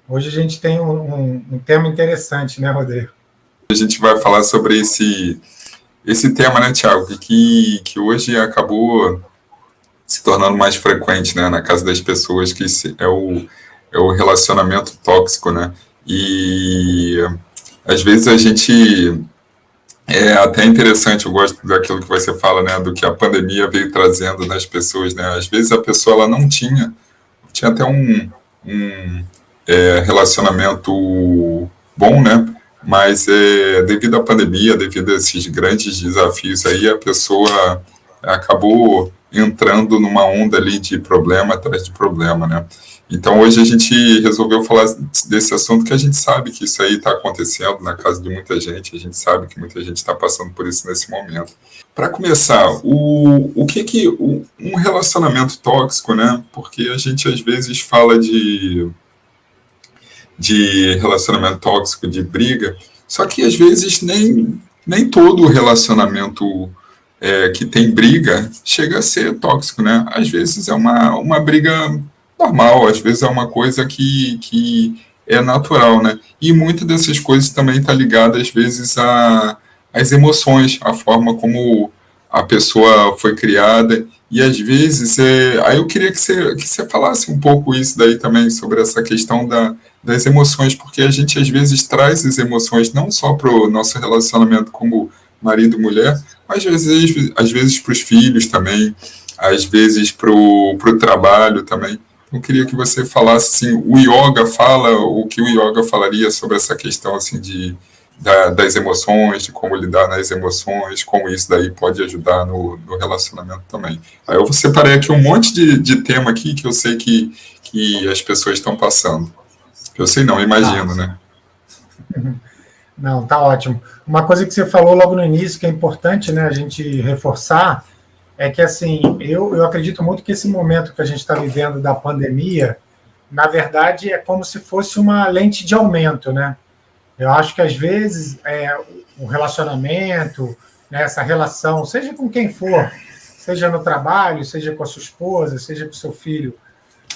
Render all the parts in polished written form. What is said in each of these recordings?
Hoje a gente tem um tema interessante, né, Rodrigo? A gente vai falar sobre esse tema, né, Thiago, que hoje acabou se tornando mais frequente, né, na casa das pessoas, é o relacionamento tóxico, né? E às vezes a gente é até interessante, eu gosto daquilo que você fala, né, do que a pandemia veio trazendo nas pessoas, né? Às vezes a pessoa ela não tinha até um relacionamento bom, né? Mas devido à pandemia, devido a esses grandes desafios aí, a pessoa acabou entrando numa onda ali de problema atrás de problema, né? Então hoje a gente resolveu falar desse assunto que a gente sabe que isso aí está acontecendo na casa de muita gente, a gente sabe que muita gente está passando por isso nesse momento. Para começar, o que um relacionamento tóxico, né? Porque a gente às vezes fala de relacionamento tóxico, de briga, só que às vezes nem todo relacionamento que tem briga chega a ser tóxico, né? Às vezes é uma briga normal, às vezes é uma coisa que é natural, né? E muitas dessas coisas também está ligada, às vezes, às emoções, a forma como a pessoa foi criada. E às vezes, aí eu queria que você falasse um pouco isso daí também, sobre essa questão das emoções, porque a gente às vezes traz as emoções não só para o nosso relacionamento como marido e mulher, mas às vezes para os filhos também, às vezes para o trabalho também. Eu queria que você falasse assim, o yoga fala o que o yoga falaria sobre essa questão assim das emoções, de como lidar nas emoções, como isso daí pode ajudar no relacionamento também. Aí eu separei aqui um monte de tema aqui que eu sei que as pessoas estão passando. Eu sei não, Tá. imagino, né? Não, tá ótimo. Uma coisa que você falou logo no início, que é importante, né, a gente reforçar, é que, assim, eu acredito muito que esse momento que a gente está vivendo da pandemia, na verdade, é como se fosse uma lente de aumento, né? Eu acho que, às vezes, o relacionamento, né, essa relação, seja com quem for, seja no trabalho, seja com a sua esposa, seja com o seu filho,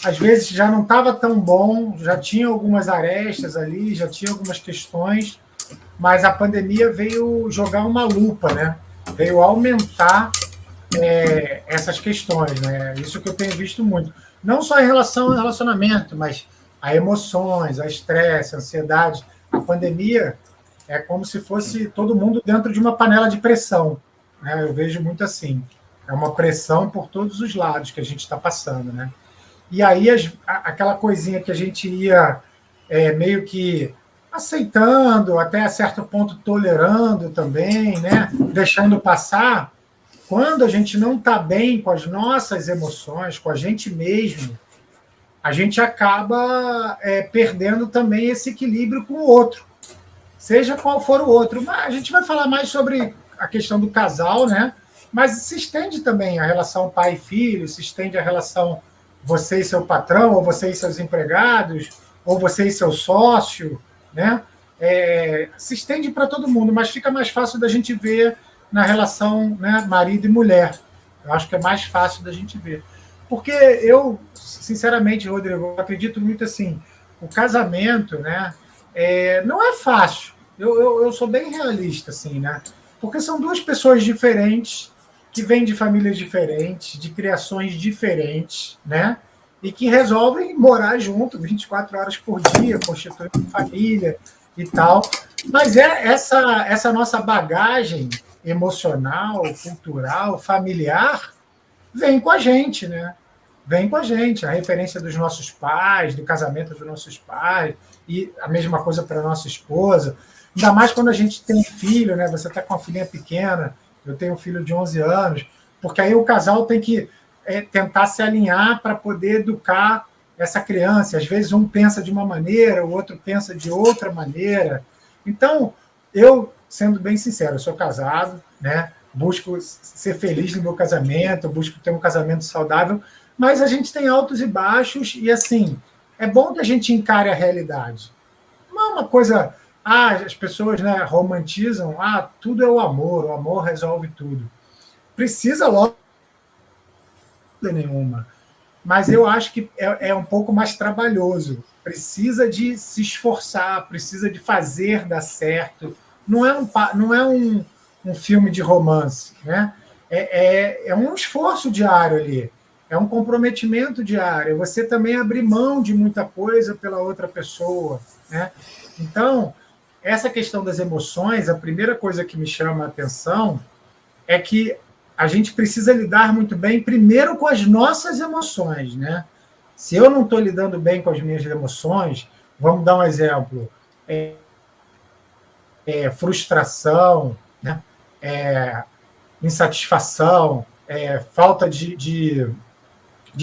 às vezes já não estava tão bom, já tinha algumas arestas ali, já tinha algumas questões, mas a pandemia veio jogar uma lupa, né? Veio aumentar essas questões, né? Isso que eu tenho visto muito. Não só em relação ao relacionamento, mas a emoções, a estresse, a ansiedade. A pandemia é como se fosse todo mundo dentro de uma panela de pressão, né? Eu vejo muito assim. É uma pressão por todos os lados que a gente está passando, né? E aí aquela coisinha que a gente ia meio que aceitando, até certo ponto tolerando também, né? Deixando passar, quando a gente não está bem com as nossas emoções, com a gente mesmo, a gente acaba perdendo também esse equilíbrio com o outro, seja qual for o outro. Mas a gente vai falar mais sobre a questão do casal, né? Mas se estende também a relação pai e filho, se estende a relação você e seu patrão, ou você e seus empregados, ou você e seu sócio, né? Se estende para todo mundo, mas fica mais fácil da gente ver na relação, né, marido e mulher. Eu acho que é mais fácil da gente ver. Porque eu, sinceramente, Rodrigo, eu acredito muito assim, o casamento, né, não é fácil. Eu sou bem realista, assim, né? Porque são duas pessoas diferentes, que vêm de famílias diferentes, de criações diferentes, né? E que resolvem morar junto 24 horas por dia, constituindo família e tal. Mas essa nossa bagagem emocional, cultural, familiar, vem com a gente, né? Vem com a gente. A referência dos nossos pais, do casamento dos nossos pais, e a mesma coisa para a nossa esposa. Ainda mais quando a gente tem filho, né? Você está com uma filhinha pequena, eu tenho um filho de 11 anos, porque aí o casal tem que tentar se alinhar para poder educar essa criança. Às vezes um pensa de uma maneira, o outro pensa de outra maneira. Então, eu, sendo bem sincero, eu sou casado, né? Busco ser feliz no meu casamento, busco ter um casamento saudável, mas a gente tem altos e baixos, e assim, é bom que a gente encare a realidade. Não é uma coisa, as pessoas, né, romantizam, tudo é o amor resolve tudo. Precisa logo nenhuma. mas eu acho que é um pouco mais trabalhoso. Precisa de se esforçar, precisa de fazer dar certo. Não é um filme de romance, né? É um esforço diário ali, é um comprometimento diário. Você também abrir mão de muita coisa pela outra pessoa, né? Então, essa questão das emoções, a primeira coisa que me chama a atenção é que a gente precisa lidar muito bem, primeiro, com as nossas emoções, né? Se eu não estou lidando bem com as minhas emoções, vamos dar um exemplo: frustração, né? É, insatisfação, falta de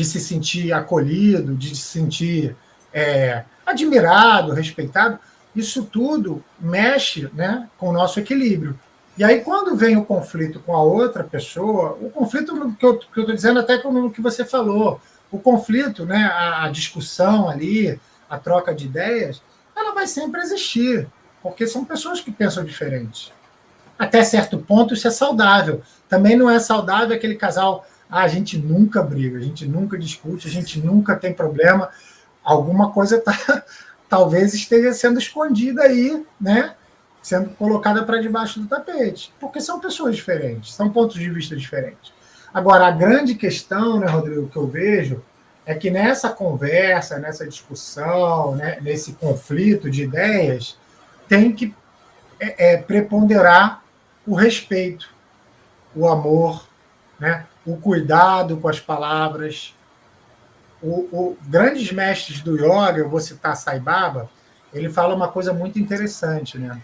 se sentir acolhido, de se sentir admirado, respeitado. Isso tudo mexe, né, com o nosso equilíbrio. E aí, quando vem o conflito com a outra pessoa, o conflito que eu estou dizendo até com o que você falou, o conflito, né, a discussão ali, a troca de ideias, ela vai sempre existir, porque são pessoas que pensam diferente. Até certo ponto, isso é saudável. Também não é saudável aquele casal, a gente nunca briga, a gente nunca discute, a gente nunca tem problema. Alguma coisa talvez esteja sendo escondida aí, né? Sendo colocada para debaixo do tapete, porque são pessoas diferentes, são pontos de vista diferentes. Agora, a grande questão, né, Rodrigo, que eu vejo é que nessa conversa, nessa discussão, né, nesse conflito de ideias, tem que preponderar o respeito, o amor, né, o cuidado com as palavras. Grandes mestres do yoga, eu vou citar Sai Baba, ele fala uma coisa muito interessante, né?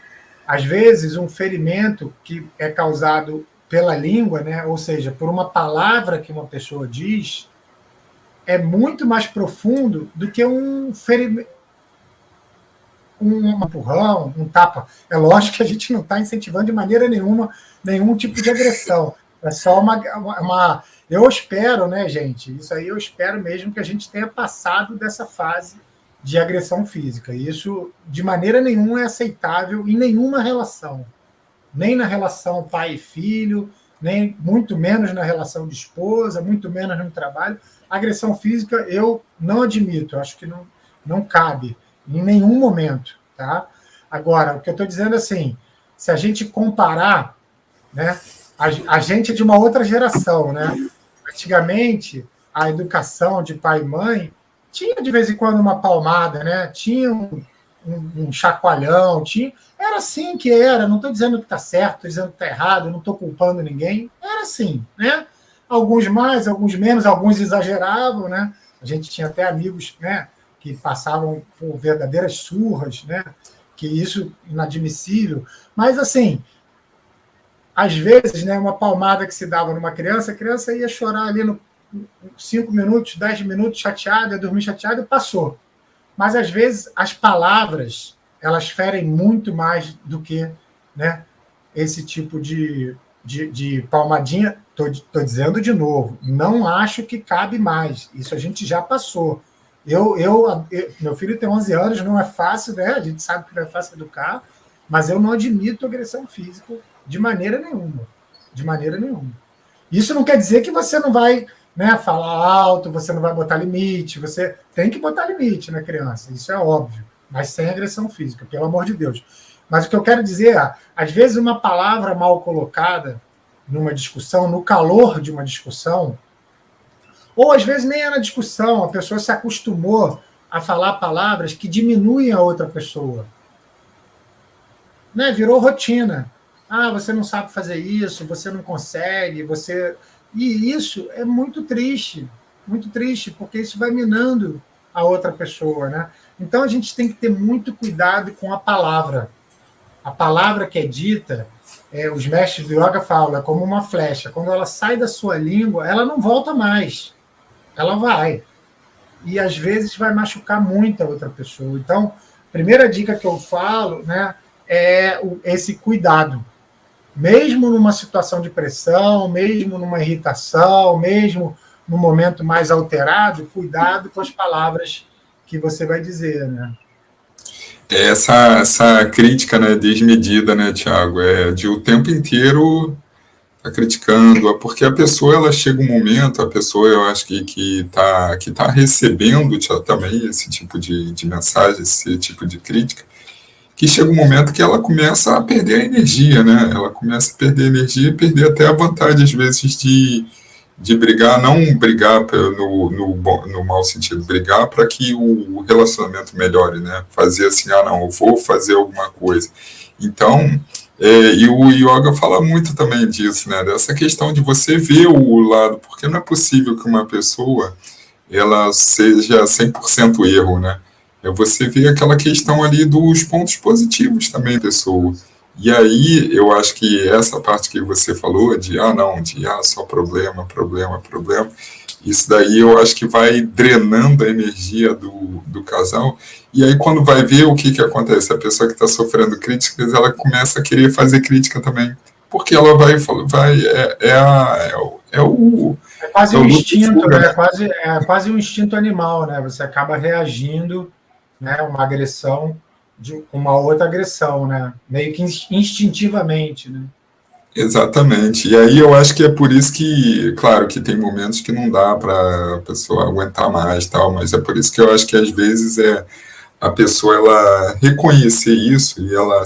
Às vezes, um ferimento que é causado pela língua, né, ou seja, por uma palavra que uma pessoa diz, é muito mais profundo do que um ferimento, um empurrão, um tapa. É lógico que a gente não está incentivando de maneira nenhuma nenhum tipo de agressão. É só uma. Eu espero, né, gente? Isso aí eu espero mesmo que a gente tenha passado dessa fase de agressão física. Isso, de maneira nenhuma, é aceitável em nenhuma relação. Nem na relação pai e filho, nem muito menos na relação de esposa, muito menos no trabalho. Agressão física eu não admito, acho que não cabe em nenhum momento, tá? Agora, o que eu estou dizendo é assim, se a gente comparar, né, a gente é de uma outra geração, né? Antigamente, a educação de pai e mãe tinha de vez em quando uma palmada, né? Tinha um chacoalhão, era assim que era. Não estou dizendo que está certo, estou dizendo que está errado, não estou culpando ninguém. Era assim, né? Alguns mais, alguns menos, alguns exageravam, né? A gente tinha até amigos, né, que passavam por verdadeiras surras, né? Que isso é inadmissível. Mas assim, às vezes, né, uma palmada que se dava numa criança, a criança ia chorar ali no 5 minutos, 10 minutos, chateada, ia dormir chateada e passou. Mas, às vezes, as palavras, elas ferem muito mais do que, né, esse tipo de palmadinha. Estou dizendo de novo, não acho que cabe mais. Isso a gente já passou. Meu filho tem 11 anos, não é fácil, né? A gente sabe que não é fácil educar, mas eu não admito agressão física de maneira nenhuma. De maneira nenhuma. Isso não quer dizer que você não vai, né, falar alto, você não vai botar limite. Você tem que botar limite na criança, isso é óbvio, mas sem agressão física, pelo amor de Deus. Mas o que eu quero dizer é, às vezes uma palavra mal colocada numa discussão, no calor de uma discussão, ou às vezes nem é na discussão, a pessoa se acostumou a falar palavras que diminuem a outra pessoa. Né? Virou rotina. Ah, você não sabe fazer isso, você não consegue, você. E isso é muito triste, porque isso vai minando a outra pessoa, né? Então a gente tem que ter muito cuidado com a palavra. A palavra que é dita, os mestres do yoga falam, é como uma flecha. Quando ela sai da sua língua, ela não volta mais. Ela vai. E às vezes vai machucar muito a outra pessoa. Então, a primeira dica que eu falo, né, é esse cuidado. Mesmo numa situação de pressão, mesmo numa irritação, mesmo no momento mais alterado, cuidado com as palavras que você vai dizer, né? Essa crítica, né, desmedida, né, Tiago, de o tempo inteiro está criticando, porque a pessoa, ela chega um momento, a pessoa, eu acho que tá recebendo também esse tipo de mensagem, esse tipo de crítica, que chega um momento que ela começa a perder a energia, né? Ela começa a perder a energia e perder até a vontade, às vezes, de brigar, não brigar no mau sentido, brigar para que o relacionamento melhore, né? Fazer assim, não, eu vou fazer alguma coisa. Então, e o yoga fala muito também disso, né? Dessa questão de você ver o lado, porque não é possível que uma pessoa ela seja 100% erro, né? É você ver aquela questão ali dos pontos positivos também da pessoa. E aí, eu acho que essa parte que você falou só problema, problema, problema, isso daí eu acho que vai drenando a energia do casal. E aí, quando vai ver o que acontece, a pessoa que está sofrendo críticas, ela começa a querer fazer crítica também. Porque ela É quase é o um luto e instinto, fuga, né? né? É quase um instinto animal, né? Você acaba reagindo, né? Uma agressão de uma outra agressão, né? Meio que instintivamente, né? Exatamente. E aí eu acho que é por isso que, claro, que tem momentos que não dá para a pessoa aguentar mais, tal, mas é por isso que eu acho que às vezes a pessoa ela reconhecer isso e ela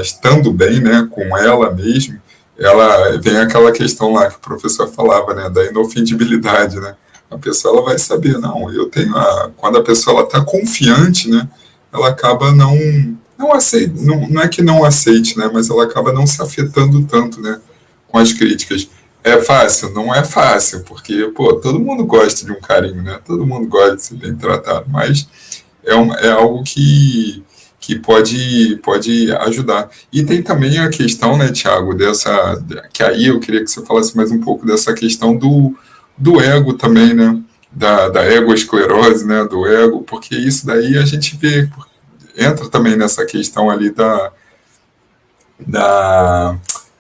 estando bem, né, com ela mesma, ela vem aquela questão lá que o professor falava, né, da inofendibilidade, né? A pessoa ela vai saber, não, eu tenho quando a pessoa ela está confiante, né, ela acaba não aceita, não é que não aceite, né, mas ela acaba não se afetando tanto, né, com as críticas. É fácil? Não é fácil, porque, pô, todo mundo gosta de um carinho, né? Todo mundo gosta de ser bem tratado, mas é algo que pode ajudar. E tem também a questão, né, Tiago, que aí eu queria que você falasse mais um pouco dessa questão do ego também, né? Da egoesclerose, né? Do ego, porque isso daí a gente vê, entra também nessa questão ali da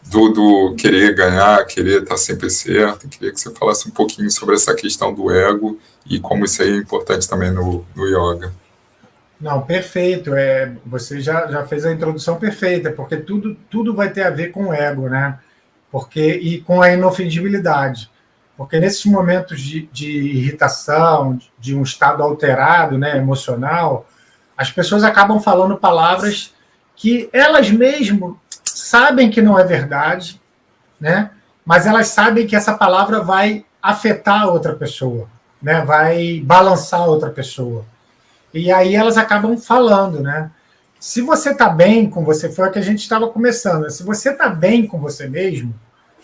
do querer ganhar, querer estar sempre certo. Eu queria que você falasse um pouquinho sobre essa questão do ego e como isso aí é importante também no yoga. Não, perfeito. Você já fez a introdução perfeita, porque tudo vai ter a ver com o ego, né? E com a inofendibilidade. Porque nesses momentos de irritação, de um estado alterado, né, emocional, as pessoas acabam falando palavras que elas mesmas sabem que não é verdade, né? Mas elas sabem que essa palavra vai afetar a outra pessoa, né? Vai balançar a outra pessoa. E aí elas acabam falando, né? Se você está bem com você, foi o que a gente estava começando, né? Se você está bem com você mesmo,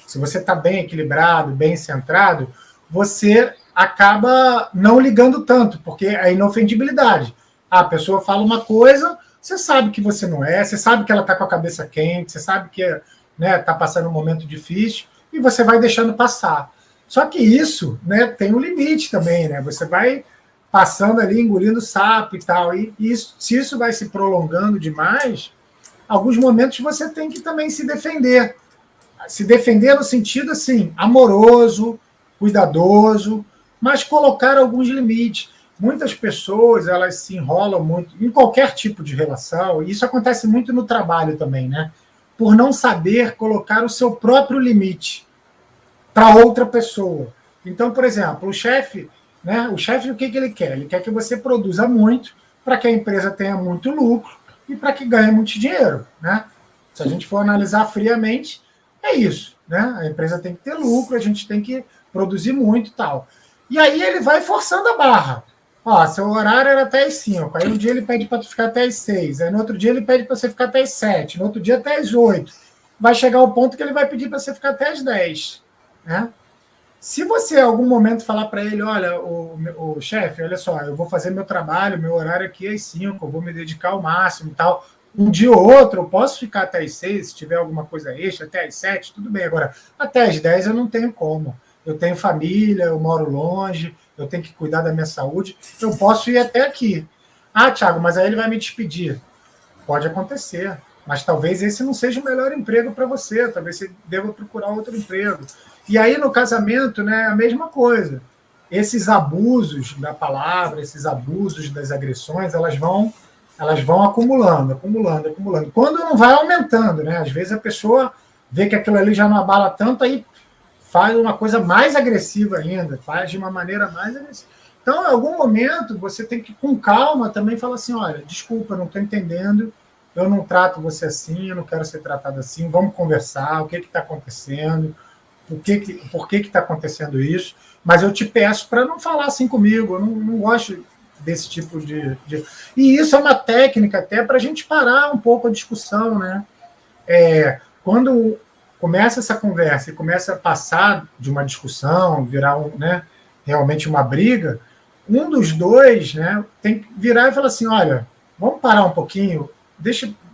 se você está bem equilibrado, bem centrado, você acaba não ligando tanto, porque é a inofendibilidade. A pessoa fala uma coisa, você sabe que você não é, você sabe que ela está com a cabeça quente, você sabe que está passando um momento difícil, e você vai deixando passar. Só que isso, né, tem um limite também, né? Você vai passando ali, engolindo sapo e tal. E isso, se isso vai se prolongando demais, alguns momentos você tem que também se defender. Se defender no sentido, assim, amoroso, cuidadoso, mas colocar alguns limites. Muitas pessoas, elas se enrolam muito em qualquer tipo de relação, e isso acontece muito no trabalho também, né? Por não saber colocar o seu próprio limite para outra pessoa. Então, por exemplo, o chefe, né? O chefe, o que ele quer? Ele quer que você produza muito para que a empresa tenha muito lucro e para que ganhe muito dinheiro, né? Se a gente for analisar friamente, é isso, né? A empresa tem que ter lucro, a gente tem que produzir muito e tal. E aí ele vai forçando a barra. Ó, seu horário era até as 5, aí um dia ele pede para tu ficar até as 6, aí no outro dia ele pede para você ficar até as 7, no outro dia até as 8. Vai chegar o ponto que ele vai pedir para você ficar até as 10, né? Se você em algum momento falar para ele, olha, o chefe, olha só, eu vou fazer meu trabalho, meu horário aqui é às 5, eu vou me dedicar ao máximo e tal. Um dia ou outro eu posso ficar até às 6, se tiver alguma coisa extra, até às 7, tudo bem. Agora, até às 10 eu não tenho como. Eu tenho família, eu moro longe, eu tenho que cuidar da minha saúde, eu posso ir até aqui. Ah, Thiago, mas aí ele vai me despedir. Pode acontecer, mas talvez esse não seja o melhor emprego para você, talvez você deva procurar outro emprego. E aí no casamento, né, a mesma coisa. Esses abusos da palavra, esses abusos das agressões, elas vão acumulando, acumulando, acumulando. Quando não vai aumentando, né? Às vezes a pessoa vê que aquilo ali já não abala tanto, aí faz uma coisa mais agressiva ainda, faz de uma maneira mais agressiva. Então, em algum momento, você tem que, com calma, também falar assim, olha, desculpa, não estou entendendo, eu não trato você assim, eu não quero ser tratado assim, vamos conversar, o que está acontecendo, por que está acontecendo isso, mas eu te peço para não falar assim comigo, eu não gosto desse tipo de... E isso é uma técnica até para a gente parar um pouco a discussão, né? Quando começa essa conversa e começa a passar de uma discussão, virar né, realmente uma briga, um dos dois, né, tem que virar e falar assim, olha, vamos parar um pouquinho,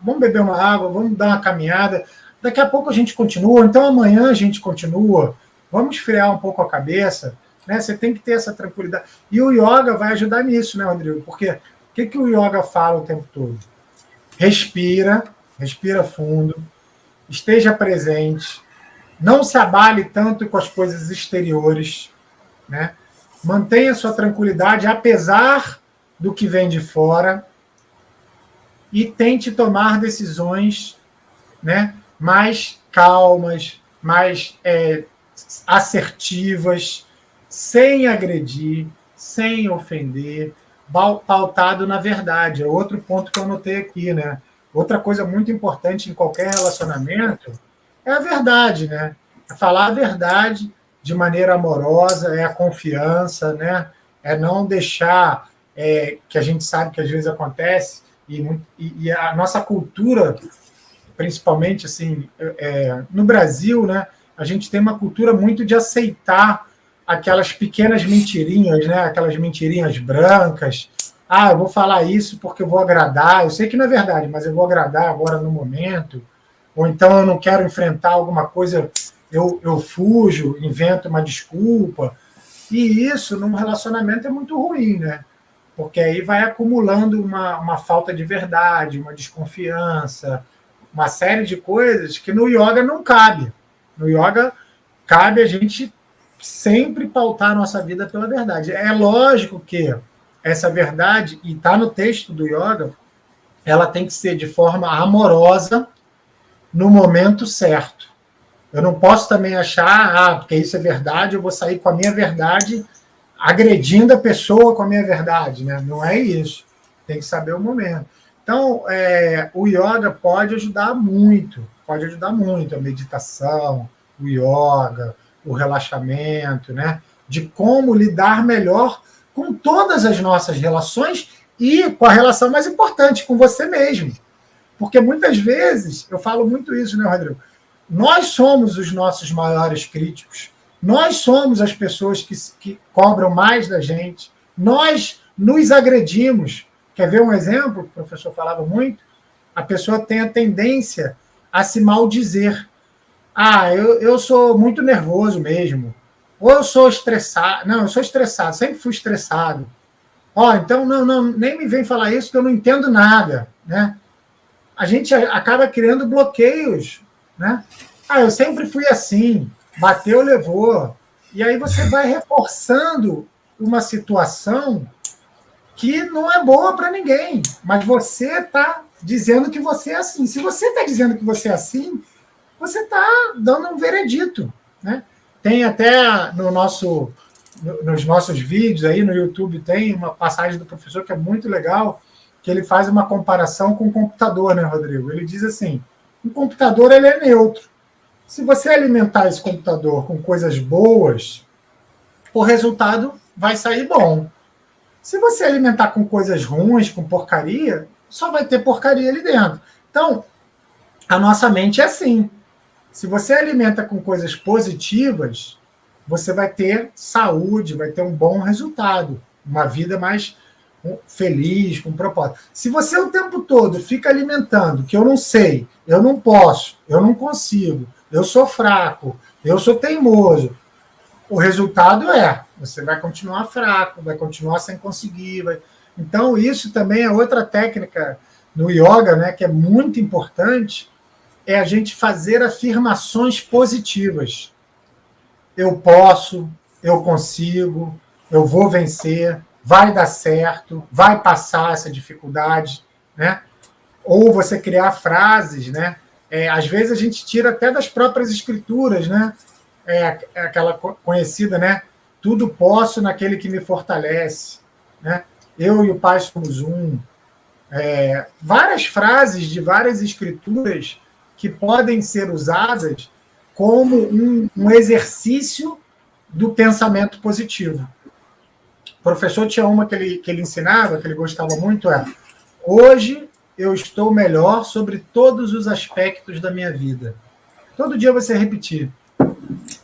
vamos beber uma água, vamos dar uma caminhada, daqui a pouco a gente continua, então amanhã a gente continua, vamos esfriar um pouco a cabeça, né? Você tem que ter essa tranquilidade. E o yoga vai ajudar nisso, né, Rodrigo? Porque o que o yoga fala o tempo todo? Respira fundo, esteja presente, não se abale tanto com as coisas exteriores, né? Mantenha sua tranquilidade apesar do que vem de fora e tente tomar decisões, né, mais calmas, mais assertivas, sem agredir, sem ofender, pautado na verdade. É outro ponto que eu anotei aqui, né? Outra coisa muito importante em qualquer relacionamento é a verdade, né? É falar a verdade de maneira amorosa, é a confiança, né? É não deixar que a gente sabe que às vezes acontece, e a nossa cultura, principalmente assim, no Brasil, né? A gente tem uma cultura muito de aceitar aquelas pequenas mentirinhas, né? Aquelas mentirinhas brancas. Ah, eu vou falar isso porque eu vou agradar. Eu sei que não é verdade, mas eu vou agradar agora no momento. Ou então eu não quero enfrentar alguma coisa, eu fujo, invento uma desculpa. E isso, num relacionamento, é muito ruim, né? Porque aí vai acumulando uma falta de verdade, uma desconfiança, uma série de coisas que no yoga não cabe. No yoga cabe a gente sempre pautar a nossa vida pela verdade. É lógico que essa verdade, e está no texto do yoga, ela tem que ser de forma amorosa, no momento certo. Eu não posso também achar, porque isso é verdade, eu vou sair com a minha verdade, agredindo a pessoa com a minha verdade, né? Não é isso. Tem que saber o momento. Então, o yoga pode ajudar muito a meditação, o yoga, o relaxamento, né? De como lidar melhor com todas as nossas relações e com a relação mais importante, com você mesmo. Porque muitas vezes, eu falo muito isso, né, Rodrigo? Nós somos os nossos maiores críticos, nós somos as pessoas que cobram mais da gente, nós nos agredimos. Quer ver um exemplo? O professor falava muito. A pessoa tem a tendência a se maldizer. Ah, eu sou muito nervoso mesmo. Ou eu sou estressado. Não, eu sou estressado, sempre fui estressado. Então não, nem me vem falar isso que eu não entendo nada, né? A gente acaba criando bloqueios, né? Eu sempre fui assim, bateu, levou. E aí você vai reforçando uma situação que não é boa para ninguém, mas você está dizendo que você é assim. Se você está dizendo que você é assim, você está dando um veredito, né? Tem até nos nossos vídeos aí no YouTube, tem uma passagem do professor que é muito legal, que ele faz uma comparação com o computador, né, Rodrigo? Ele diz assim, o computador ele é neutro. Se você alimentar esse computador com coisas boas, o resultado vai sair bom. Se você alimentar com coisas ruins, com porcaria, só vai ter porcaria ali dentro. Então, a nossa mente é assim. Se você alimenta com coisas positivas, você vai ter saúde, vai ter um bom resultado, uma vida mais feliz, com propósito. Se você o tempo todo fica alimentando que eu não sei, eu não posso, eu não consigo, eu sou fraco, eu sou teimoso, o resultado você vai continuar fraco, vai continuar sem conseguir. Então, isso também é outra técnica no yoga, né, que é muito importante, é a gente fazer afirmações positivas. Eu posso, eu consigo, eu vou vencer, vai dar certo, vai passar essa dificuldade, né? Ou você criar frases, né, Às vezes a gente tira até das próprias escrituras, né? Aquela conhecida, né? Tudo posso naquele que me fortalece, né? Eu e o Pai somos um. Várias frases de várias escrituras que podem ser usadas como um exercício do pensamento positivo. O professor tinha uma que ele ensinava, que ele gostava muito, hoje eu estou melhor sobre todos os aspectos da minha vida. Todo dia você repetir.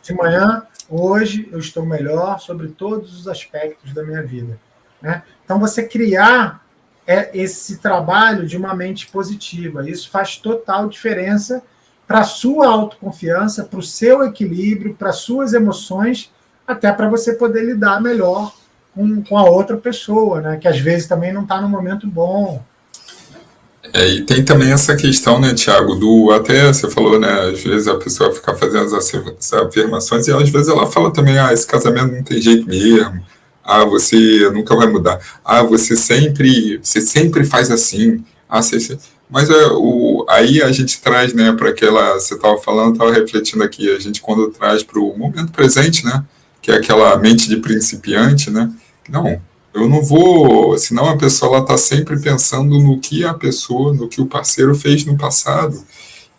De manhã, hoje eu estou melhor sobre todos os aspectos da minha vida. Né? Então, você criar esse trabalho de uma mente positiva. Isso faz total diferença para a sua autoconfiança, para o seu equilíbrio, para as suas emoções, até para você poder lidar melhor com a outra pessoa, né? Que às vezes também não está no momento bom. E tem também essa questão, né, Tiago, até você falou, né, às vezes a pessoa fica fazendo as afirmações e às vezes ela fala também, esse casamento não tem jeito mesmo, você nunca vai mudar, você sempre faz assim, mas aí a gente traz, né, para aquela, você estava falando, estava refletindo aqui, a gente quando traz para o momento presente, né, que é aquela mente de principiante, né, não, eu não vou, senão a pessoa está sempre pensando no que o parceiro fez no passado,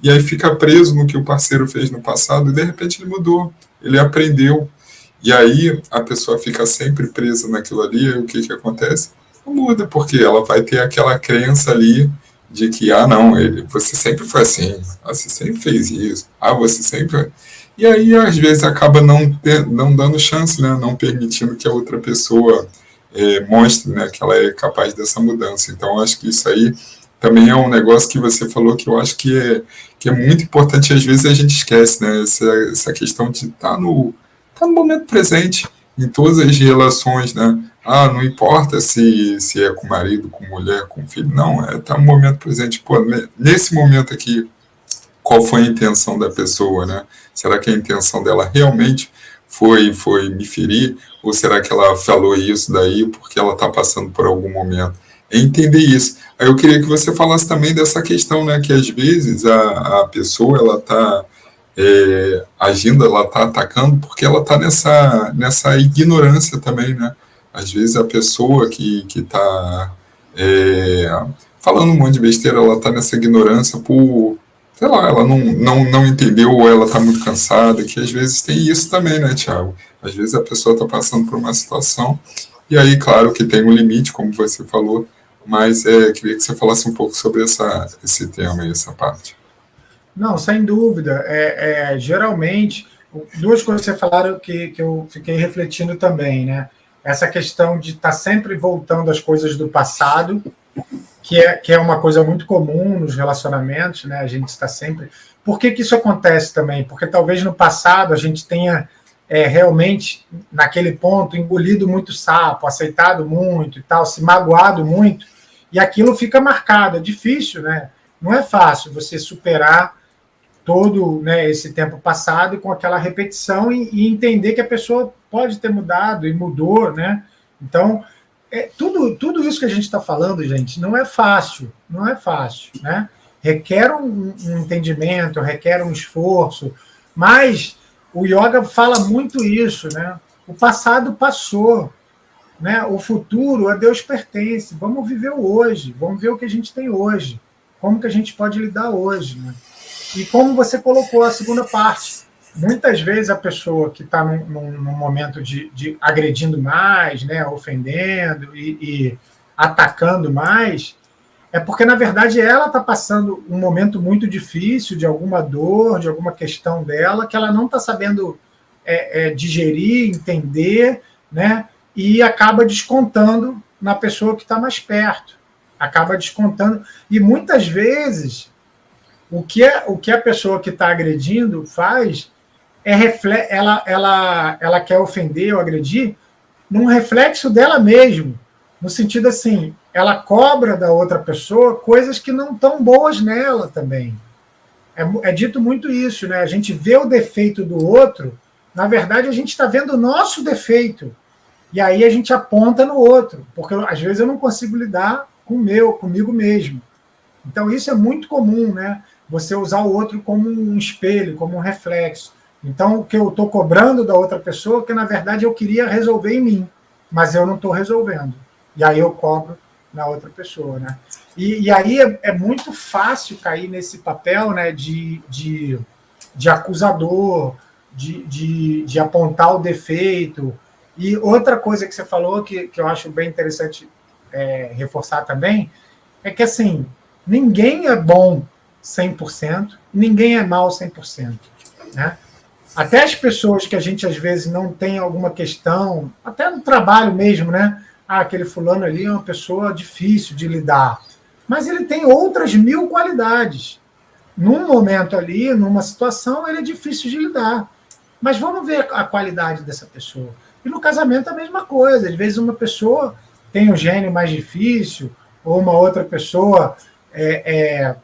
e aí fica preso no que o parceiro fez no passado, e de repente ele mudou, ele aprendeu, e aí a pessoa fica sempre presa naquilo ali, e o que acontece? Não muda, porque ela vai ter aquela crença ali de que, não, você sempre foi assim, você sempre fez isso, você sempre... E aí, às vezes, acaba não dando chance, né, não permitindo que a outra pessoa mostre, né, que ela é capaz dessa mudança. Então, acho que isso aí também é um negócio que você falou que eu acho que é muito importante, e às vezes a gente esquece, né, essa questão de estar no momento presente, em todas as relações, né, não importa se é com marido, com mulher, com filho, não, estar no momento presente. Pô, nesse momento aqui, qual foi a intenção da pessoa, né? Será que a intenção dela realmente foi me ferir? Ou será que ela falou isso daí porque ela está passando por algum momento? É entender isso. Aí eu queria que você falasse também dessa questão, né? Que às vezes a pessoa, ela está agindo, ela está atacando porque ela está nessa ignorância também, né? Às vezes a pessoa que está falando um monte de besteira, ela está nessa ignorância por... sei lá, ela não entendeu ou ela está muito cansada, que às vezes tem isso também, né, Thiago? Às vezes a pessoa está passando por uma situação, e aí, claro, que tem um limite, como você falou, mas queria que você falasse um pouco sobre esse tema e essa parte. Não, sem dúvida. Geralmente, duas coisas que você falaram que eu fiquei refletindo também, né? Essa questão de estar sempre voltando às coisas do passado, que é uma coisa muito comum nos relacionamentos, né? A gente está sempre... Por que isso acontece também? Porque talvez no passado a gente tenha realmente, naquele ponto, engolido muito sapo, aceitado muito e tal, se magoado muito, e aquilo fica marcado. É difícil, né? Não é fácil você superar todo, né, esse tempo passado com aquela repetição e entender que a pessoa pode ter mudado e mudou, né? Então, tudo isso que a gente está falando, gente, não é fácil, né? Requer um entendimento, requer um esforço, mas o yoga fala muito isso, né? O passado passou, né? O futuro a Deus pertence. Vamos viver o hoje, vamos ver o que a gente tem hoje, como que a gente pode lidar hoje, né? E como você colocou a segunda parte, muitas vezes a pessoa que está num momento de agredindo mais, né, ofendendo e atacando mais, é porque, na verdade, ela está passando um momento muito difícil, de alguma dor, de alguma questão dela, que ela não está sabendo digerir, entender, né, e acaba descontando na pessoa que está mais perto. Acaba descontando. E muitas vezes o que a pessoa que está agredindo faz ela quer ofender ou agredir num reflexo dela mesma, no sentido assim, ela cobra da outra pessoa coisas que não estão boas nela também. É dito muito isso, né? A gente vê o defeito do outro, na verdade a gente está vendo o nosso defeito, e aí a gente aponta no outro, porque às vezes eu não consigo lidar comigo mesmo. Então isso é muito comum, né? você usar o outro como um espelho, como um reflexo. Então, o que eu estou cobrando da outra pessoa, que na verdade eu queria resolver em mim, mas eu não estou resolvendo. E aí eu cobro na outra pessoa, né? E aí é muito fácil cair nesse papel, né, de acusador, de apontar o defeito. E outra coisa que você falou, que eu acho bem interessante reforçar também, é que, assim, ninguém é bom 100%, ninguém é mal 100%, né? Até as pessoas que a gente, às vezes, não tem alguma questão, até no trabalho mesmo, né? Ah, aquele fulano ali é uma pessoa difícil de lidar. Mas ele tem outras 1000 qualidades. Num momento ali, numa situação, ele é difícil de lidar. Mas vamos ver a qualidade dessa pessoa. E no casamento a mesma coisa. Às vezes uma pessoa tem um gênio mais difícil, ou uma outra pessoa é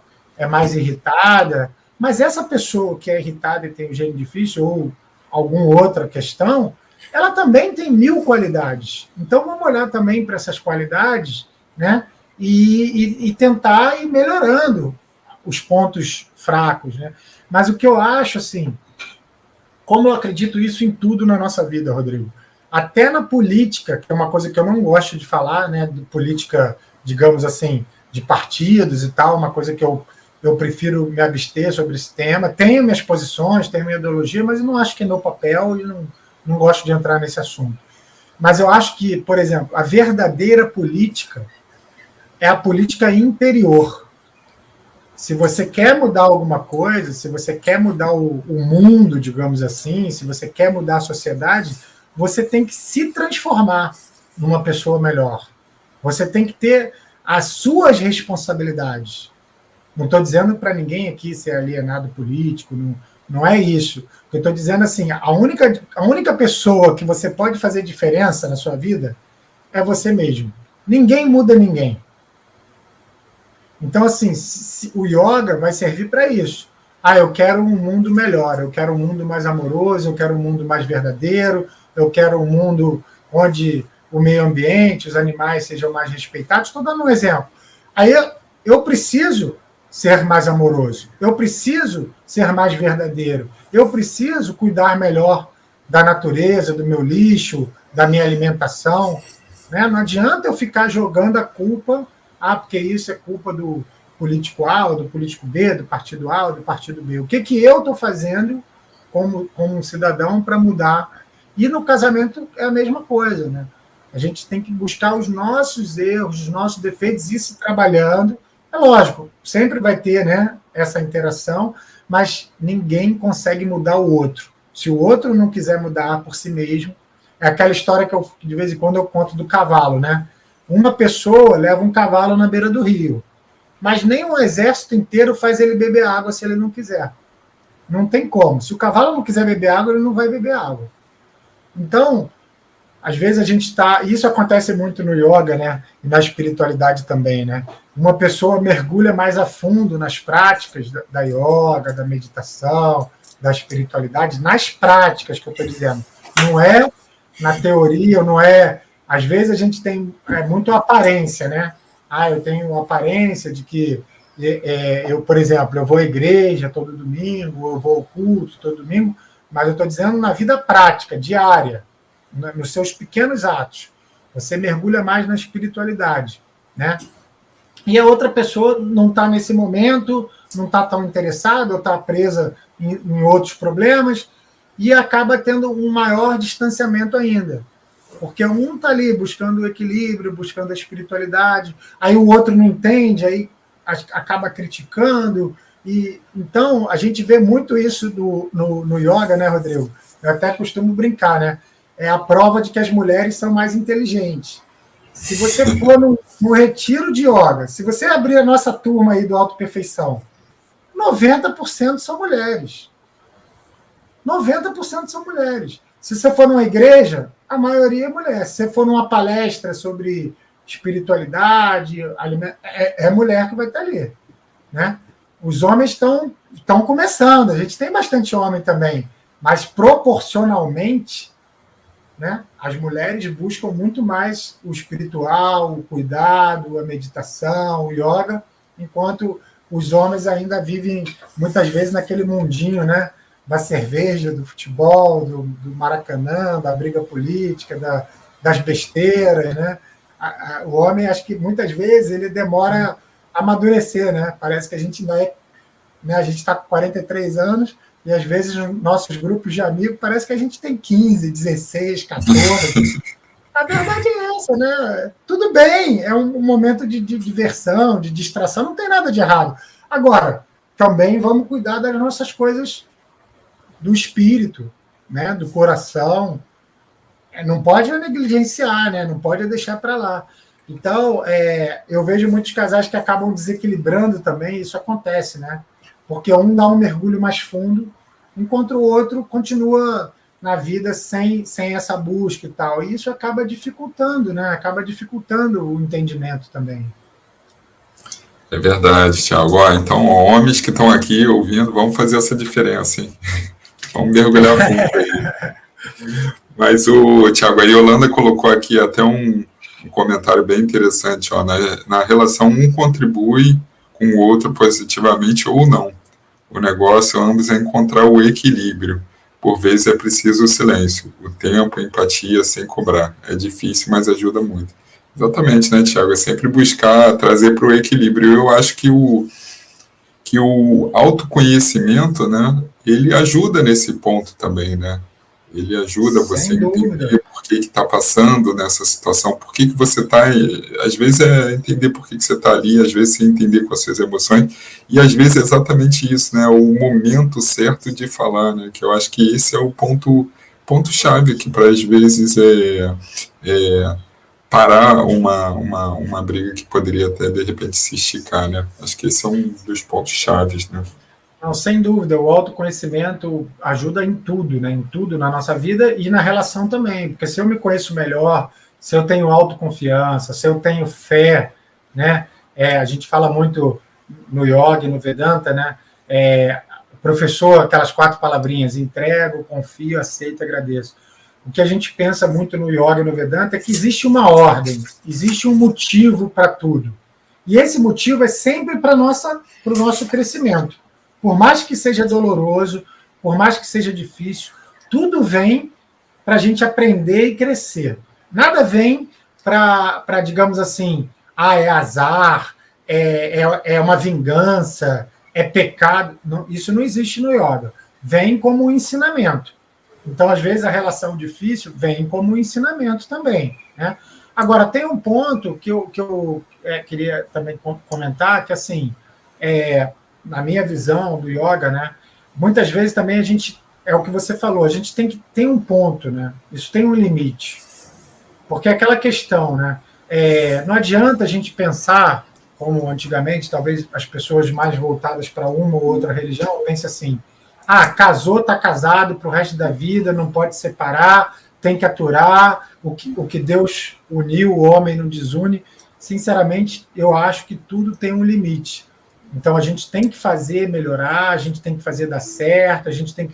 mais irritada. Mas essa pessoa que é irritada e tem um gênio difícil, ou alguma outra questão, ela também tem 1000 qualidades. Então vamos olhar também para essas qualidades, né? E tentar ir melhorando os pontos fracos, né? Mas o que eu acho, assim, como eu acredito isso em tudo na nossa vida, Rodrigo, até na política, que é uma coisa que eu não gosto de falar, né, de política, digamos assim, de partidos e tal, uma coisa que eu prefiro me abster sobre esse tema. Tenho minhas posições, tenho minha ideologia, mas eu não acho que é meu papel e não gosto de entrar nesse assunto. Mas eu acho que, por exemplo, a verdadeira política é a política interior. Se você quer mudar alguma coisa, se você quer mudar o mundo, digamos assim, se você quer mudar a sociedade, você tem que se transformar numa pessoa melhor. Você tem que ter as suas responsabilidades. Não estou dizendo para ninguém aqui ser alienado político, não é isso. Eu estou dizendo assim, a única pessoa que você pode fazer diferença na sua vida é você mesmo. Ninguém muda ninguém. Então, assim, o yoga vai servir para isso. Ah, eu quero um mundo melhor, eu quero um mundo mais amoroso, eu quero um mundo mais verdadeiro, eu quero um mundo onde o meio ambiente, os animais sejam mais respeitados. Estou dando um exemplo. Aí eu preciso ser mais amoroso, eu preciso ser mais verdadeiro, eu preciso cuidar melhor da natureza, do meu lixo, da minha alimentação. Né? Não adianta eu ficar jogando a culpa, porque isso é culpa do político A, do político B, do partido A, do partido B. O que eu estou fazendo como um cidadão para mudar? E no casamento é a mesma coisa, né? A gente tem que buscar os nossos erros, os nossos defeitos e ir se trabalhando. É lógico, sempre vai ter, né, essa interação, mas ninguém consegue mudar o outro. Se o outro não quiser mudar por si mesmo, é aquela história que de vez em quando eu conto do cavalo, né? Uma pessoa leva um cavalo na beira do rio, mas nem um exército inteiro faz ele beber água se ele não quiser. Não tem como. Se o cavalo não quiser beber água, ele não vai beber água. Então, às vezes a gente está... Isso acontece muito no yoga, né? E na espiritualidade também, né? Uma pessoa mergulha mais a fundo nas práticas da yoga, da meditação, da espiritualidade, nas práticas que eu estou dizendo. Não é na teoria, não é... Às vezes a gente tem muito aparência, né? Eu tenho aparência de que eu, por exemplo, eu vou à igreja todo domingo, eu vou ao culto todo domingo, mas eu estou dizendo na vida prática, diária, nos seus pequenos atos. Você mergulha mais na espiritualidade, né? E a outra pessoa não está nesse momento, não está tão interessada, ou está presa em outros problemas, e acaba tendo um maior distanciamento ainda. Porque um está ali buscando o equilíbrio, buscando a espiritualidade, aí o outro não entende, aí acaba criticando. E então a gente vê muito isso no yoga, né, Rodrigo? Eu até costumo brincar, né? É a prova de que as mulheres são mais inteligentes. Se você for no retiro de yoga, se você abrir a nossa turma aí do Autoperfeição, 90% são mulheres. 90% são mulheres. Se você for numa igreja, a maioria é mulher. Se você for numa palestra sobre espiritualidade, é mulher que vai estar ali. Né? Os homens estão começando, a gente tem bastante homem também, mas proporcionalmente, né, as mulheres buscam muito mais o espiritual, o cuidado, a meditação, o yoga, enquanto os homens ainda vivem, muitas vezes, naquele mundinho, né? Da cerveja, do futebol, do Maracanã, da briga política, das besteiras, né? O homem, acho que muitas vezes, ele demora a amadurecer, né? Parece que a gente ainda é, né? A gente está com 43 anos e, às vezes, nos nossos grupos de amigos, parece que a gente tem 15, 16, 14. A verdade é essa, né? Tudo bem, é um momento de diversão, de distração, não tem nada de errado. Agora, também vamos cuidar das nossas coisas do espírito, né? Do coração. Não pode negligenciar, né? Não pode deixar para lá. Então, eu vejo muitos casais que acabam desequilibrando também, isso acontece, né? Porque um dá um mergulho mais fundo, enquanto o outro continua na vida sem essa busca e tal. E isso acaba dificultando, né? Acaba dificultando o entendimento também. É verdade, Thiago. Ó, então, homens que estão aqui ouvindo, vamos fazer essa diferença, hein? Vamos mergulhar fundo aí. Mas Thiago, a Yolanda colocou aqui até um comentário bem interessante. Ó, na relação, um contribui com o outro positivamente ou não. O negócio, ambos, é encontrar o equilíbrio. Por vezes é preciso o silêncio, o tempo, a empatia, sem cobrar. É difícil, mas ajuda muito. Exatamente, né, Thiago? É sempre buscar trazer para o equilíbrio. Eu acho que o autoconhecimento, né, ele ajuda nesse ponto também, né? Ele ajuda você a entender por que está passando nessa situação, por que você está. Às vezes é entender por que você está ali, às vezes é entender com as suas emoções, e às vezes é exatamente isso, né? O momento certo de falar, né? Que eu acho que esse é o ponto-chave que, para às vezes, parar uma briga que poderia até, de repente, se esticar, né? Acho que esse é um dos pontos-chaves, né? Não, sem dúvida, o autoconhecimento ajuda em tudo, né? Em tudo na nossa vida e na relação também, porque se eu me conheço melhor, se eu tenho autoconfiança, se eu tenho fé, né? A gente fala muito no yoga e no Vedanta, né? Professor, aquelas 4 palavrinhas: entrego, confio, aceito, agradeço. O que a gente pensa muito no yoga e no Vedanta é que existe uma ordem, existe um motivo para tudo. E esse motivo é sempre para o nosso crescimento. Por mais que seja doloroso, por mais que seja difícil, tudo vem para a gente aprender e crescer. Nada vem para, digamos assim, é azar, é uma vingança, é pecado. Não, isso não existe no yoga. Vem como um ensinamento. Então, às vezes, a relação difícil vem como um ensinamento também, né? Agora, tem um ponto que eu queria também comentar, que, assim, na minha visão do yoga, né, muitas vezes também a gente, é o que você falou, a gente tem um ponto, né? Isso tem um limite. Porque é aquela questão, né? Não adianta a gente pensar, como antigamente, talvez as pessoas mais voltadas para uma ou outra religião, pensem assim: casou, está casado para o resto da vida, não pode separar, tem que aturar, o que Deus uniu, o homem não desune. Sinceramente, eu acho que tudo tem um limite. Então, a gente tem que fazer melhorar, a gente tem que fazer dar certo, a gente tem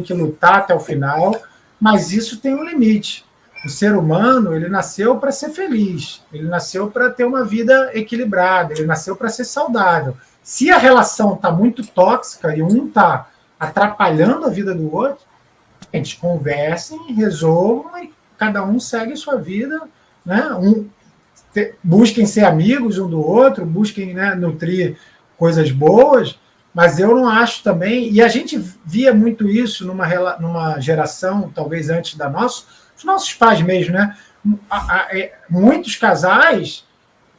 que lutar até o final, mas isso tem um limite. O ser humano, ele nasceu para ser feliz, ele nasceu para ter uma vida equilibrada, ele nasceu para ser saudável. Se a relação está muito tóxica e um está atrapalhando a vida do outro, a gente conversem, resolvam e cada um segue a sua vida, né? Busquem ser amigos um do outro, busquem, né, nutrir coisas boas, mas eu não acho também, e a gente via muito isso numa geração, talvez antes da nossa, os nossos pais mesmo, né? Muitos casais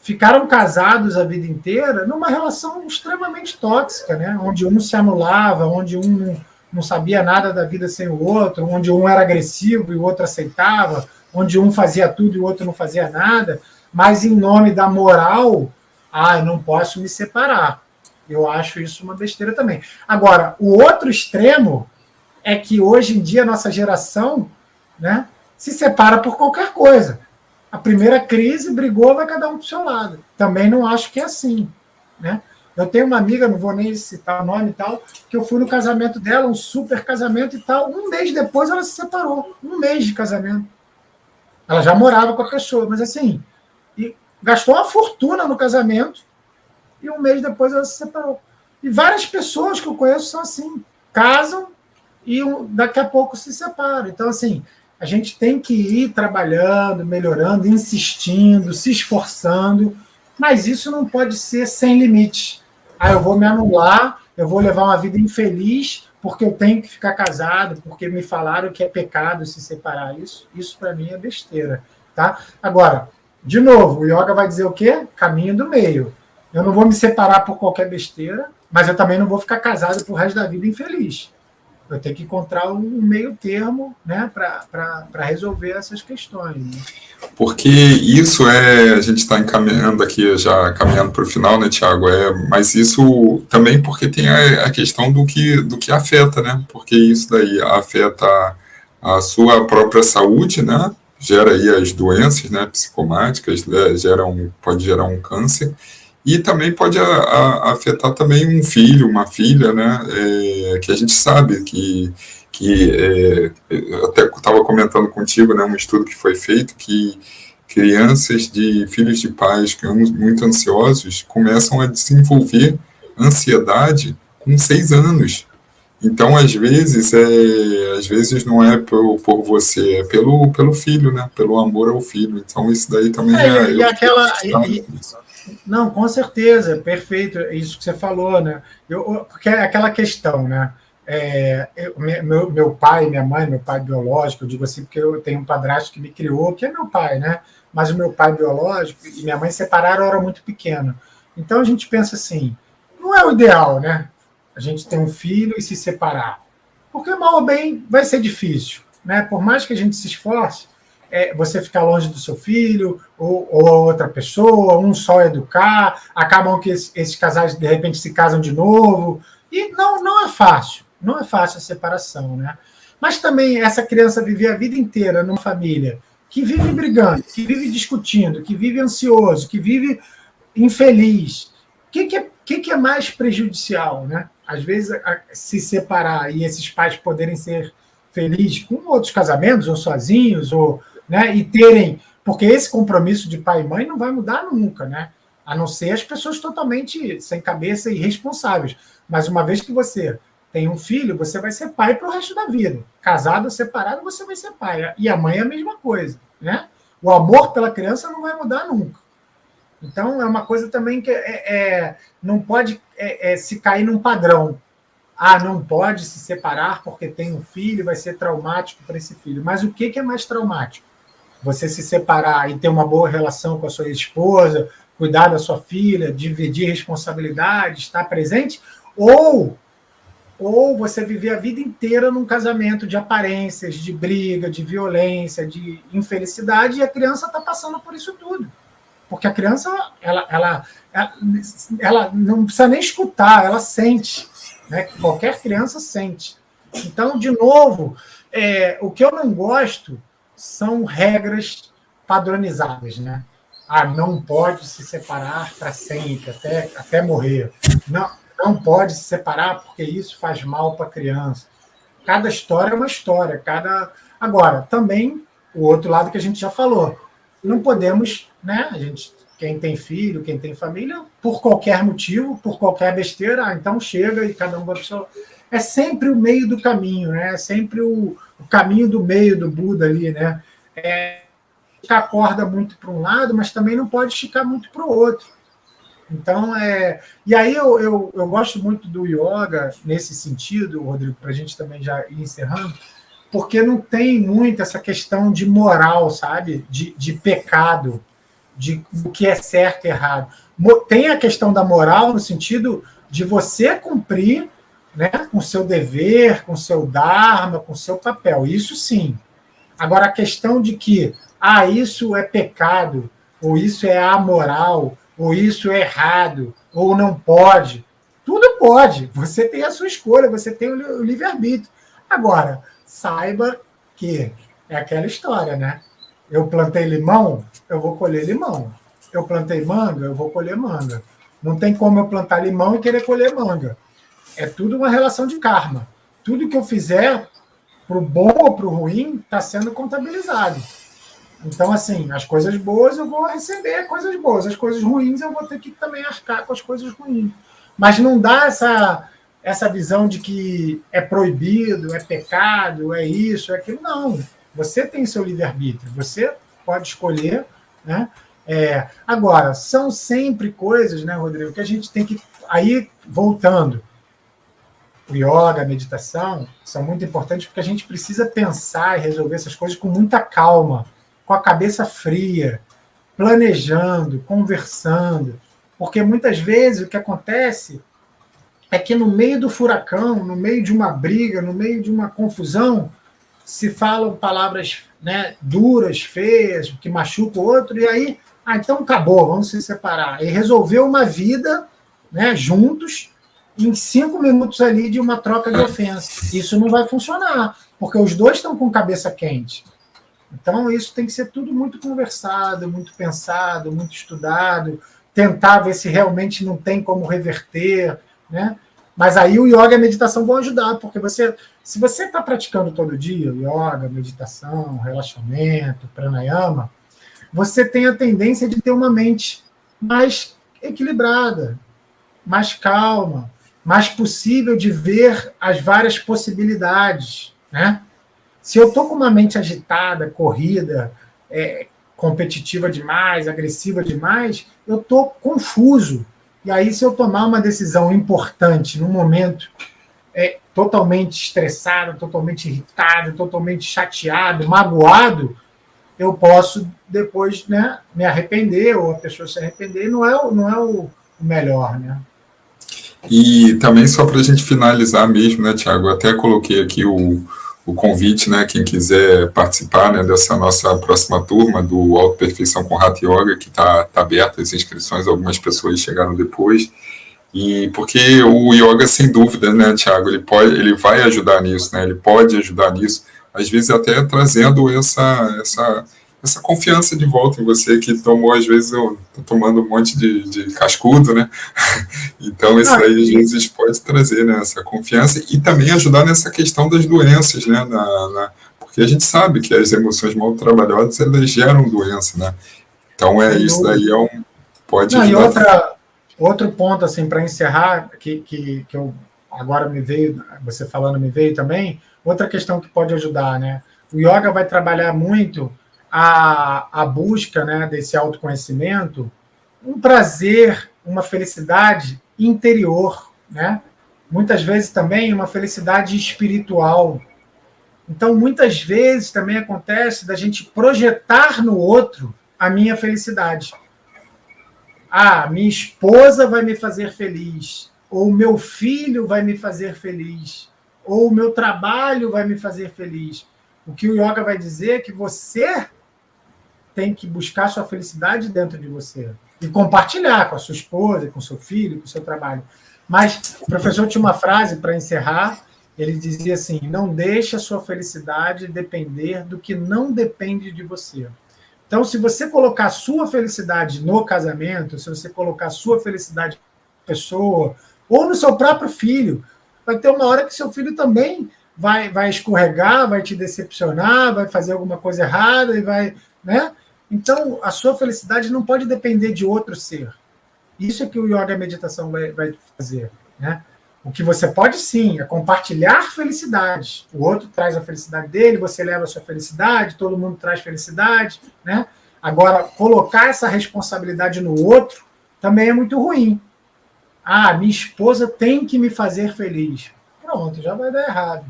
ficaram casados a vida inteira numa relação extremamente tóxica, né? Onde um se anulava, onde um não sabia nada da vida sem o outro, onde um era agressivo e o outro aceitava, onde um fazia tudo e o outro não fazia nada, mas em nome da moral, eu não posso me separar. Eu acho isso uma besteira também. Agora, o outro extremo é que hoje em dia a nossa geração, né, se separa por qualquer coisa. A primeira crise, brigou, vai cada um para o seu lado. Também não acho que é assim, né? Eu tenho uma amiga, não vou nem citar o nome e tal, que eu fui no casamento dela, um super casamento e tal. Um mês depois ela se separou. Um mês de casamento. Ela já morava com a pessoa, mas assim, gastou uma fortuna no casamento, e um mês depois ela se separou. E várias pessoas que eu conheço são assim, casam e daqui a pouco se separam. Então, assim, a gente tem que ir trabalhando, melhorando, insistindo, se esforçando, mas isso não pode ser sem limite. Ah, eu vou me anular, eu vou levar uma vida infeliz porque eu tenho que ficar casado, porque me falaram que é pecado se separar. Isso para mim é besteira. Tá? Agora, de novo, o yoga vai dizer o quê? Caminho do meio. Eu não vou me separar por qualquer besteira, mas eu também não vou ficar casado pro resto da vida infeliz. Eu tenho que encontrar um meio termo, né, para resolver essas questões. Né? Porque isso a gente está encaminhando aqui, já caminhando para o final, né, Tiago? Mas isso também porque tem a questão do que afeta, né? Porque isso daí afeta a sua própria saúde, né? Gera aí as doenças, né, psicomáticas, né, pode gerar um câncer. E também pode afetar também um filho, uma filha, né? Que a gente sabe eu até estava comentando contigo, né, um estudo que foi feito que crianças de filhos de pais que muito ansiosos começam a desenvolver ansiedade com 6 anos. Então, às vezes não é por você, é pelo filho, né? Pelo amor ao filho. Então, isso daí também e aquela. Não, com certeza, perfeito, isso que você falou, né? Porque é aquela questão, né? Meu pai, minha mãe, meu pai biológico, eu digo assim porque eu tenho um padrasto que me criou, que é meu pai, né? Mas o meu pai biológico e minha mãe se separaram, eu era muito pequeno. Então a gente pensa assim, não é o ideal, né? A gente ter um filho e se separar. Porque mal ou bem vai ser difícil, né? Por mais que a gente se esforce, você ficar longe do seu filho ou outra pessoa, um só educar, acabam que esses casais de repente se casam de novo, e não é fácil, não é fácil a separação, né? Mas também essa criança viver a vida inteira numa família que vive brigando, que vive discutindo, que vive ansioso, que vive infeliz, o que é mais prejudicial, né? Às vezes se separar e esses pais poderem ser felizes com outros casamentos ou sozinhos, ou, né, e terem, porque esse compromisso de pai e mãe não vai mudar nunca, né? A não ser as pessoas totalmente sem cabeça e irresponsáveis. Mas uma vez que você tem um filho, você vai ser pai para o resto da vida. Casado ou separado, você vai ser pai. E a mãe é a mesma coisa, né? O amor pela criança não vai mudar nunca. Então, é uma coisa também que não pode se cair num padrão. Ah, não pode se separar porque tem um filho, vai ser traumático para esse filho. Mas o que é mais traumático? Você se separar e ter uma boa relação com a sua esposa, cuidar da sua filha, dividir responsabilidades, estar presente, ou você viver a vida inteira num casamento de aparências, de briga, de violência, de infelicidade, e a criança está passando por isso tudo. Porque a criança, ela não precisa nem escutar, ela sente. Né? Qualquer criança sente. Então, de novo, o que eu não gosto são regras padronizadas. Né? Ah, não pode se separar para sempre, até morrer. Não pode se separar porque isso faz mal para a criança. Cada história é uma história. Agora, também, o outro lado que a gente já falou, não podemos, né? Quem tem filho, quem tem família, por qualquer motivo, por qualquer besteira, então chega e cada um vai para o seu. É sempre o meio do caminho, né? É sempre o caminho do meio do Buda ali, né? Esticar a corda muito para um lado, mas também não pode esticar muito para o outro. Então, e aí eu gosto muito do yoga nesse sentido, Rodrigo, para a gente também já ir encerrando, porque não tem muito essa questão de moral, sabe? De pecado, de o que é certo e errado. Tem a questão da moral no sentido de você cumprir, né, com o seu dever, com o seu dharma, com o seu papel. Isso sim. Agora, a questão de que isso é pecado, ou isso é amoral, ou isso é errado, ou não pode. Tudo pode. Você tem a sua escolha, você tem o livre-arbítrio. Agora, saiba que é aquela história, né? Eu plantei limão, eu vou colher limão. Eu plantei manga, eu vou colher manga. Não tem como eu plantar limão e querer colher manga. É tudo uma relação de karma. Tudo que eu fizer, pro bom ou pro ruim, está sendo contabilizado. Então, assim, as coisas boas eu vou receber coisas boas, as coisas ruins eu vou ter que também arcar com as coisas ruins. Mas não dá essa visão de que é proibido, é pecado, é isso, é aquilo. Não. Você tem seu livre-arbítrio, você pode escolher, né? Agora, são sempre coisas, né, Rodrigo, que a gente tem que. Aí, voltando, o yoga, a meditação, são muito importantes porque a gente precisa pensar e resolver essas coisas com muita calma, com a cabeça fria, planejando, conversando. Porque muitas vezes o que acontece é que no meio do furacão, no meio de uma briga, no meio de uma confusão, se falam palavras, né, duras, feias, que machucam o outro, e aí, então acabou, vamos se separar. E resolveu uma vida, né, juntos, em 5 minutos ali de uma troca de ofensa. Isso não vai funcionar, porque os dois estão com cabeça quente. Então, isso tem que ser tudo muito conversado, muito pensado, muito estudado, tentar ver se realmente não tem como reverter, né? Mas aí o yoga e a meditação vão ajudar, porque se você está praticando todo dia yoga, meditação, relaxamento, pranayama, você tem a tendência de ter uma mente mais equilibrada, mais calma, mais possível de ver as várias possibilidades, né? Se eu estou com uma mente agitada, corrida, competitiva demais, agressiva demais, eu estou confuso. E aí, se eu tomar uma decisão importante num momento totalmente estressado, totalmente irritado, totalmente chateado, magoado, eu posso depois, né, me arrepender, ou a pessoa se arrepender, não é o melhor, né? E também, só para a gente finalizar mesmo, né, Tiago, eu até coloquei aqui o convite, né, quem quiser participar, né, dessa nossa próxima turma do Autoperfeição com Hatha Yoga, que está aberta as inscrições, algumas pessoas chegaram depois, e porque o yoga, sem dúvida, né, Tiago, ele vai ajudar nisso, né, ele pode ajudar nisso, às vezes até trazendo essa confiança de volta em você, que tomou, às vezes, tomando um monte de cascudo, né? Então, isso aí, às vezes, pode trazer, né, essa confiança e também ajudar nessa questão das doenças, né? Porque a gente sabe que as emoções mal trabalhadas, elas geram doença, né? Então, isso daí pode ajudar. E outro ponto, assim, para encerrar, que eu agora me veio, você falando me veio também, outra questão que pode ajudar, né? O yoga vai trabalhar muito a busca, né, desse autoconhecimento, um prazer, uma felicidade interior, né? Muitas vezes também uma felicidade espiritual. Então, muitas vezes também acontece da gente projetar no outro a minha felicidade. Minha esposa vai me fazer feliz, ou meu filho vai me fazer feliz, ou o meu trabalho vai me fazer feliz. O que o yoga vai dizer é que você tem que buscar sua felicidade dentro de você e compartilhar com a sua esposa, com o seu filho, com o seu trabalho. Mas o professor tinha uma frase para encerrar, ele dizia assim: não deixe a sua felicidade depender do que não depende de você. Então, se você colocar a sua felicidade no casamento, se você colocar a sua felicidade na pessoa, ou no seu próprio filho, vai ter uma hora que seu filho também vai escorregar, vai te decepcionar, vai fazer alguma coisa errada e vai, né? Então, a sua felicidade não pode depender de outro ser. Isso é que o yoga e a meditação vai fazer, né? O que você pode, sim, é compartilhar felicidades. O outro traz a felicidade dele, você leva a sua felicidade, todo mundo traz felicidade, né? Agora, colocar essa responsabilidade no outro também é muito ruim. Minha esposa tem que me fazer feliz. Pronto, já vai dar errado,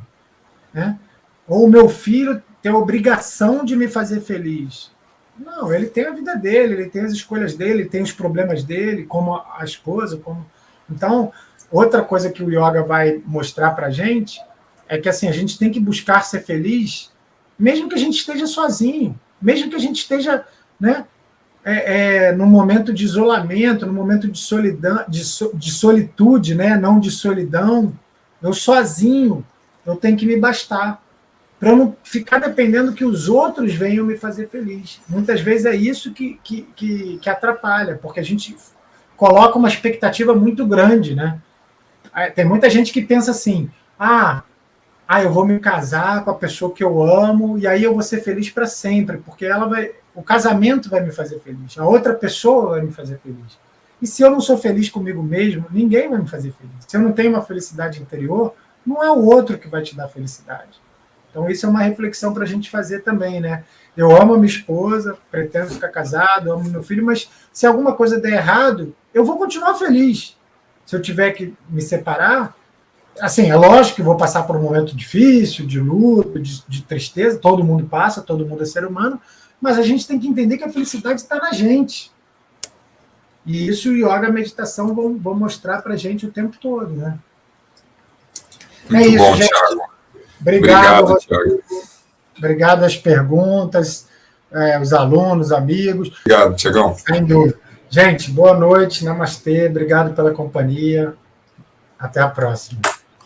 né? Ou o meu filho tem a obrigação de me fazer feliz. Não, ele tem a vida dele, ele tem as escolhas dele, tem os problemas dele, como a esposa. Então, outra coisa que o yoga vai mostrar para a gente é que assim, a gente tem que buscar ser feliz, mesmo que a gente esteja sozinho, mesmo que a gente esteja, né, num momento de isolamento, num momento de solidão, de solitude, né, não de solidão. Eu sozinho, eu tenho que me bastar, para eu não ficar dependendo que os outros venham me fazer feliz. Muitas vezes é isso que atrapalha, porque a gente coloca uma expectativa muito grande, né? Tem muita gente que pensa assim: eu vou me casar com a pessoa que eu amo e aí eu vou ser feliz para sempre, porque o casamento vai me fazer feliz, a outra pessoa vai me fazer feliz. E se eu não sou feliz comigo mesmo, ninguém vai me fazer feliz. Se eu não tenho uma felicidade interior, não é o outro que vai te dar felicidade. Então, isso é uma reflexão para a gente fazer também, né? Eu amo a minha esposa, pretendo ficar casado, amo meu filho, mas se alguma coisa der errado, eu vou continuar feliz. Se eu tiver que me separar, assim, é lógico que vou passar por um momento difícil, de luto, de tristeza, todo mundo passa, todo mundo é ser humano, mas a gente tem que entender que a felicidade está na gente. E isso o yoga e a meditação vão mostrar para a gente o tempo todo, né? Muito isso, bom, gente. Thiago. Obrigado, Thiago. Obrigado às perguntas, os alunos, amigos. Obrigado, Tiagão. Sem dúvida. Gente, boa noite, namastê, obrigado pela companhia. Até a próxima.